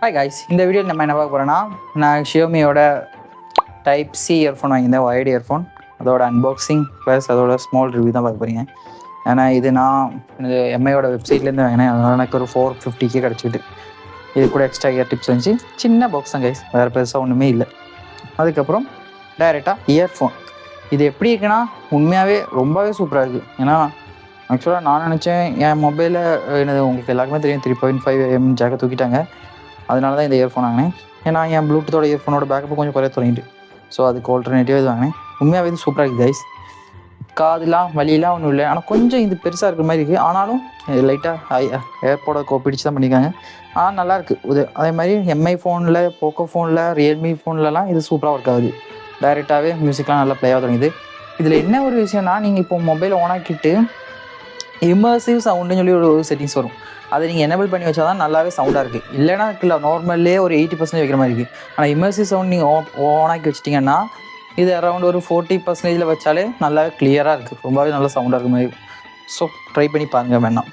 Hi guys, இந்த video நம்ம என்ன பார்க்க போகிறோன்னா, நான் ஷியோமியோட டைப் சி இயர்ஃபோன் வாங்கியிருந்தேன், ஒயர்டு இயர்ஃபோன். அதோட அன்பாக்சிங் ப்ளஸ் அதோட ஸ்மால் ரிவ்யூ தான் பார்க்க போகிறீங்க. ஏன்னா இது நான் எம்ஐயோட வெப்சைட்லேருந்து வாங்கினேன். அதனால் எனக்கு ஒரு 450 கிடச்சிக்கிட்டு. இது கூட எக்ஸ்ட்ரா இயர் டிப்ஸ் வந்துச்சு. சின்ன பாக்ஸ் தான் கைஸ், வேறு பெருசாக ஒன்றுமே இல்லை. அதுக்கப்புறம் டைரெக்டாக இயர்ஃபோன். இது எப்படி இருக்குன்னா உண்மையாகவே ரொம்பவே சூப்பராக இருக்குது. ஏன்னா ஆக்சுவலாக நான் நினச்சேன் என் மொபைலில் என்னது உங்களுக்கு எல்லாருக்குமே தெரியும் 3.5mm ஜாக்கை தூக்கிட்டாங்க. அதனால தான் இந்த இயர்ஃபோன் வாங்கினேன். ஏன்னா என் ப்ளூடூத்தோட இயர்ஃபோனோட பேக்கப் கொஞ்சம் குறைய தொடங்கிட்டு. ஸோ அதுக்கு ஆல்டர்னேட்டிவாக இது வாங்கினேன். உண்மையாகவே இது சூப்பராக இருக்குது கைஸ். காதுலாம் வலியெல்லாம் ஒன்றும் இல்லை. ஆனால் கொஞ்சம் இது பெருசாக இருக்கிற மாதிரி இருக்குது. ஆனாலும் லைட்டாக ஏர்போட பிடிச்சி தான் பண்ணியிருக்காங்க. ஆனால் நல்லாயிருக்கு இது. அதே மாதிரி எம்ஐ ஃபோனில், போக்கோ ஃபோனில், ரியல்மி ஃபோன்லலாம் இது சூப்பராக ஒர்க் ஆகுது. டைரெக்டாகவே மியூசிக்லாம் நல்லா ப்ளே ஆக தொடங்குது. இதில் என்ன ஒரு விஷயம்னா, நீங்கள் இப்போ மொபைல் ஆன் ஆக்கிட்டு இம்மர்சிவ் சவுண்டுன்னு சொல்லி ஒரு செட்டிங்ஸ் வரும். அதை நீங்கள் எனேபிள் பண்ணி வச்சா தான் நல்லாவே சவுண்டாக இருக்குது. இல்லைனா இல்லை நார்மல்லே ஒரு 80% வைக்கிற மாதிரி இருக்குது. ஆனால் இம்மர்சிவ் சவுண்ட் நீங்கள் ஆன் ஆக்கி வச்சிட்டிங்கன்னா இது அரௌண்ட் ஒரு 40% வச்சாலே நல்லாவே கிளியராக இருக்குது. ரொம்பவே நல்லா சவுண்டாக இருக்க மாதிரி. ஸோ ட்ரை பண்ணி பாருங்கள் வேணாம்.